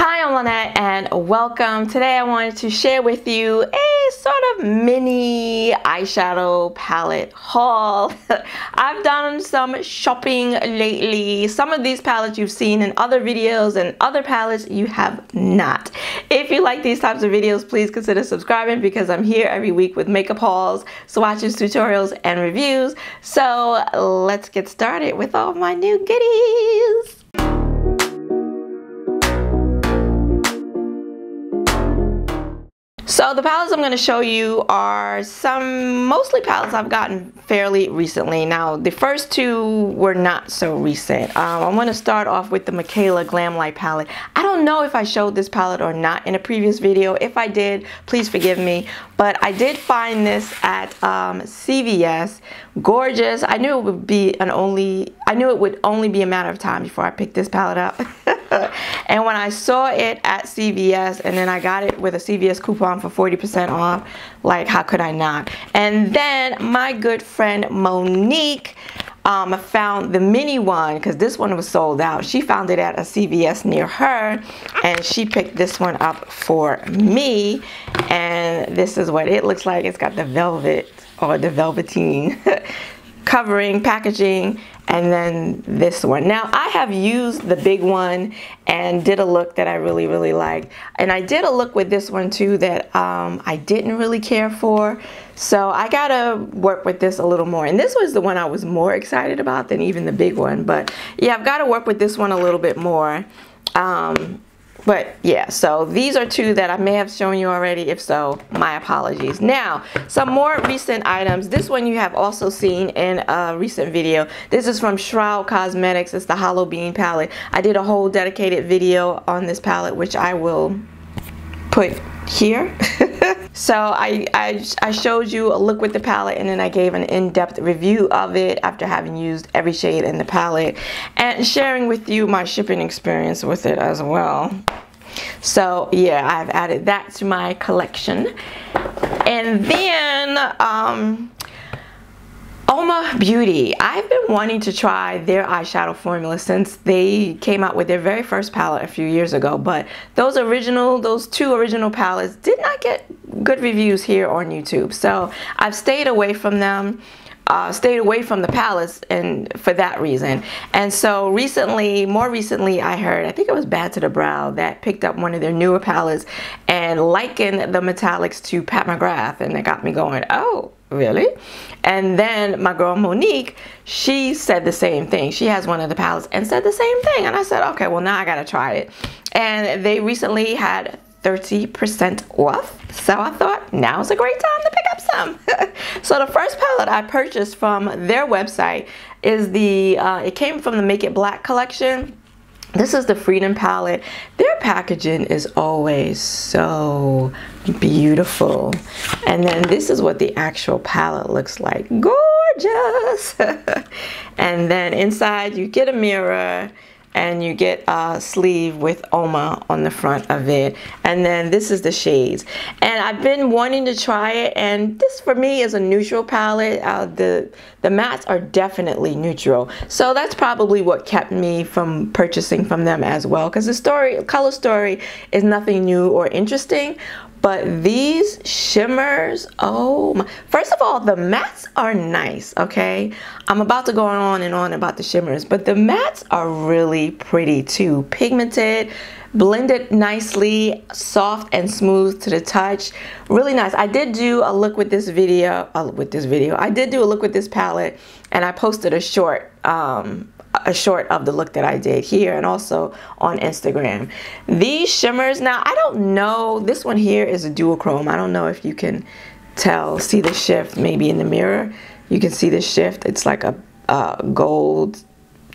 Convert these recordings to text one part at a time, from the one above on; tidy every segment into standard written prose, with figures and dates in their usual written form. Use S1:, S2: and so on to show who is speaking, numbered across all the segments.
S1: Hi, I'm Lynette and welcome. Today I wanted to share with you a sort of mini eyeshadow palette haul. I've done some shopping lately. Some of these palettes you've seen in other videos and other palettes you have not. If you like these types of videos, please consider subscribing because I'm here every week with makeup hauls, swatches, tutorials, and reviews. So let's get started with all my new goodies. So the palettes I'm going to show you are mostly palettes I've gotten fairly recently. Now the first two were not so recent. I'm going to start off with the Michaela Glam Light palette. I don't know if I showed this palette or not in a previous video. If I did, please forgive me. But I did find this at CVS. Gorgeous. I knew it would only be a matter of time before I picked this palette up. And when I saw it at CVS and then I got it with a CVS coupon for 40% off, like how could I not? And then my good friend Monique found the mini one because this one was sold out. She found it at a CVS near her and she picked this one up for me, and this is what it looks like. It's got the velvet or the velveteen covering, packaging, and then this one. Now I have used the big one and did a look that I really liked, and I did a look with this one too that I didn't really care for, so I gotta work with this a little more. And this was the one I was more excited about than even the big one, but yeah, I've got to work with this one a little bit more. But yeah, so these are two that I may have shown you already. If so, my apologies. Now, some more recent items. This one you have also seen in a recent video. This is from Shroud Cosmetics. It's the Hollow Bean palette. I did a whole dedicated video on this palette, which I will put here. So I showed you a look with the palette, and then I gave an in-depth review of it after having used every shade in the palette and sharing with you my shipping experience with it as well. So yeah, I've added that to my collection. And then Uoma Beauty. I've been wanting to try their eyeshadow formula since they came out with their very first palette a few years ago, but those two original palettes did not get good reviews here on YouTube. So I've stayed away from them, stayed away from the palettes, and for that reason. And so more recently I heard, I think it was Bad to the Brow, that picked up one of their newer palettes and likened the metallics to Pat McGrath, and it got me going, oh, really? And then my girl Monique, she said the same thing. She has one of the palettes and said the same thing, and I said, okay, well now I gotta try it. And they recently had 30% off, so I thought now's a great time to pick up some. So the first palette I purchased from their website is it came from the Make It Black collection. This is the Freedom palette. Their packaging is always so beautiful. And then this is what the actual palette looks like. Gorgeous! And then inside you get a mirror, and you get a sleeve with Uoma on the front of it. And then this is the shades. And I've been wanting to try it, and this for me is a neutral palette. The mattes are definitely neutral. So that's probably what kept me from purchasing from them as well, because the color story is nothing new or interesting. But these shimmers, oh my. First of all, the mattes are nice, okay? I'm about to go on and on about the shimmers, but the mattes are really pretty too. Pigmented, blended nicely, soft and smooth to the touch. Really nice. I did do a look with this video, I did do a look with this palette, and I posted a short of the look that I did here and also on Instagram. These shimmers, now I don't know, this one here is a duochrome. I don't know if you can see the shift maybe in the mirror. You can see the shift. It's like a gold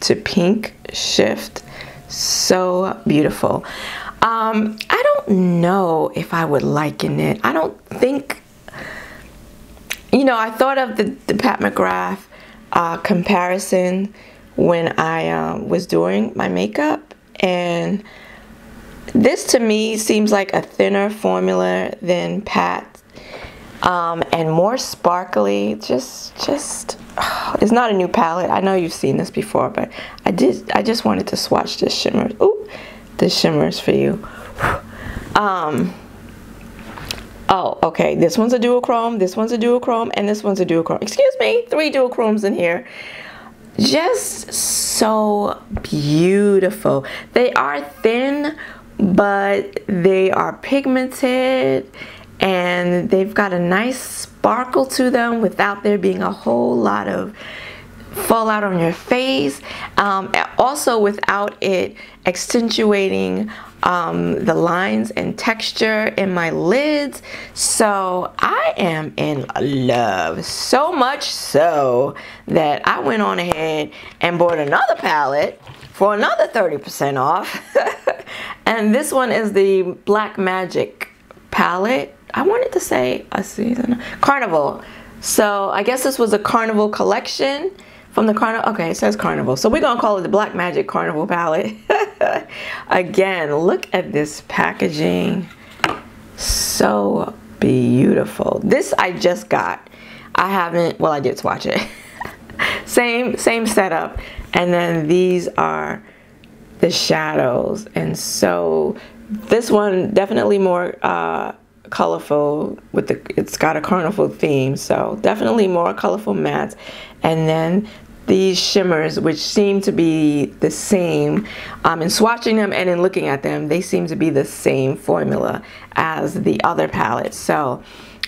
S1: to pink shift. So beautiful. I don't know if I would liken it. I don't think, you know, I thought of the Pat McGrath comparison when I was doing my makeup, and this to me seems like a thinner formula than Pat, and more sparkly. Just it's not a new palette. I know you've seen this before, but I just wanted to swatch this shimmer. Ooh, the shimmers for you. Oh, okay, this one's a duochrome, this one's a duochrome, and this one's a duochrome. Excuse me, 3 duochromes in here. Just so beautiful. They are thin, but they are pigmented, and they've got a nice sparkle to them without there being a whole lot of fallout on your face. Also without it accentuating the lines and texture in my lids. So I am in love, so much so that I went on ahead and bought another palette for another 30% off. And this one is the Black Magic palette. I wanted to say a season Carnival. So I guess this was a Carnival collection from the Carnival. Okay, it says Carnival, so we're gonna call it the Black Magic Carnival palette. Again, look at this packaging, so beautiful. This I just got. I haven't, well, I did swatch it. same setup. And then these are the shadows, and so this one definitely more colorful with it's got a carnival theme, so definitely more colorful mattes. And then these shimmers, which seem to be the same in swatching them and in looking at them, they seem to be the same formula as the other palettes. So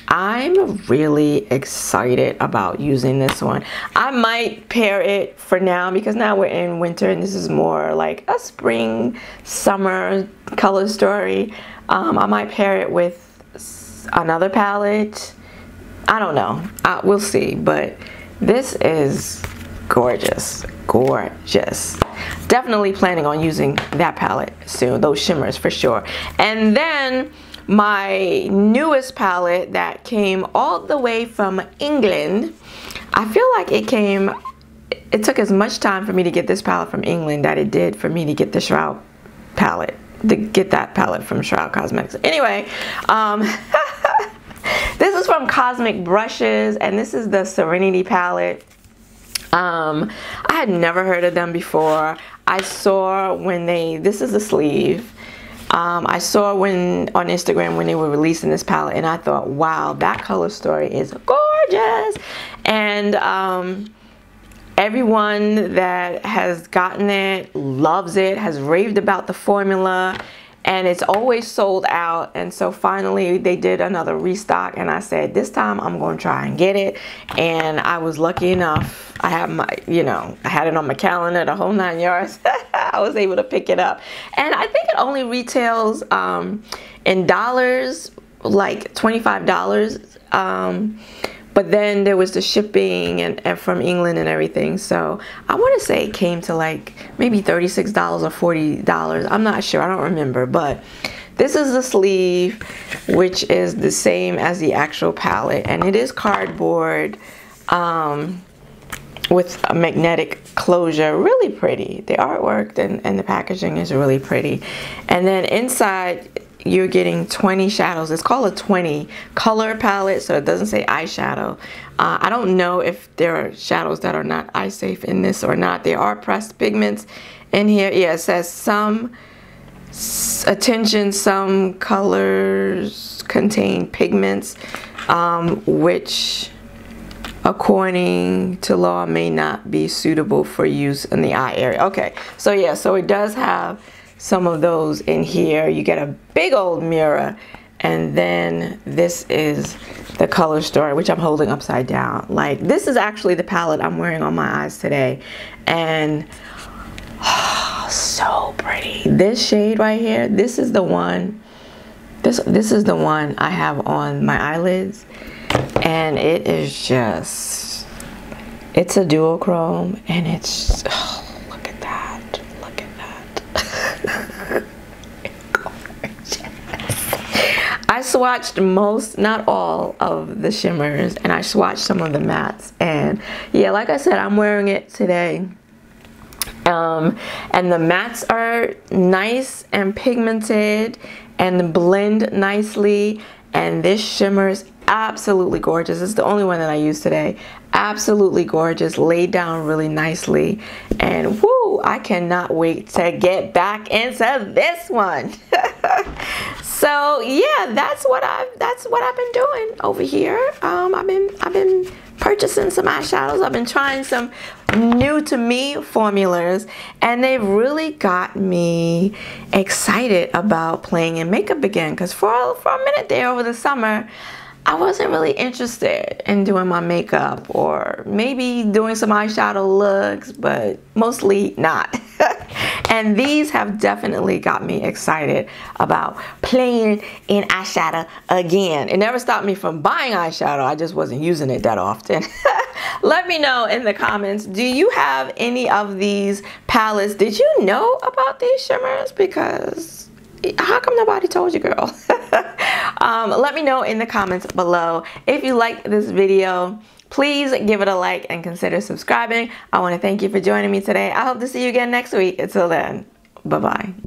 S1: I'm really excited about using this one. I might pair it for now because now we're in winter and this is more like a spring summer color story. I might pair it with another palette. I don't know, we'll see, but this is gorgeous, gorgeous. Definitely planning on using that palette soon, those shimmers for sure. And then my newest palette that came all the way from England. I feel like it took as much time for me to get this palette from England that it did for me to get the Shroud palette, to get that palette from Shroud Cosmetics. Anyway, this is from Cosmic Brushes, and this is the Serenity palette. I had never heard of them before. I saw when this is a sleeve. I saw on Instagram when they were releasing this palette, and I thought, wow, that color story is gorgeous. And everyone that has gotten it loves it, has raved about the formula, and it's always sold out. And so finally they did another restock, and I said, this time I'm going to try and get it. And I was lucky enough. I have my, I had it on my calendar, the whole 9 yards. I was able to pick it up, and I think it only retails in dollars, like $25. But then there was the shipping and from England and everything. So I want to say it came to like maybe $36 or $40. I'm not sure. I don't remember. But this is the sleeve, which is the same as the actual palette. And it is cardboard with a magnetic closure. Really pretty. The artwork and the packaging is really pretty. And then inside, you're getting 20 shadows. It's called a 20 color palette, so it doesn't say eyeshadow. I don't know if there are shadows that are not eye safe in this or not. There are pressed pigments in here. Yeah, it says some colors contain pigments, which according to law may not be suitable for use in the eye area. Okay, so yeah, so it does have some of those in here. You get a big old mirror, and then this is the color story, which I'm holding upside down. Like, this is actually the palette I'm wearing on my eyes today, and so pretty. This shade right here, this is the one. This is the one I have on my eyelids, and it is just, it's a duochrome, and it's, look at that, look at that. I swatched most, not all of the shimmers, and I swatched some of the mattes, and yeah, like I said, I'm wearing it today. And the mattes are nice and pigmented and blend nicely, and this shimmers absolutely gorgeous. It's the only one that I use today. Absolutely gorgeous, laid down really nicely, and whoo, I cannot wait to get back into this one. So yeah, that's what I've been doing over here. I've been purchasing some eyeshadows. I've been trying some new to me formulas, and they've really got me excited about playing in makeup again, because for a minute there over the summer, I wasn't really interested in doing my makeup, or maybe doing some eyeshadow looks, but mostly not. And these have definitely got me excited about playing in eyeshadow again. It never stopped me from buying eyeshadow. I just wasn't using it that often. Let me know in the comments, do you have any of these palettes? Did you know about these shimmers? Because how come nobody told you, girl? Let me know in the comments below. If you liked this video, please give it a like and consider subscribing. I want to thank you for joining me today. I hope to see you again next week. Until then, bye-bye.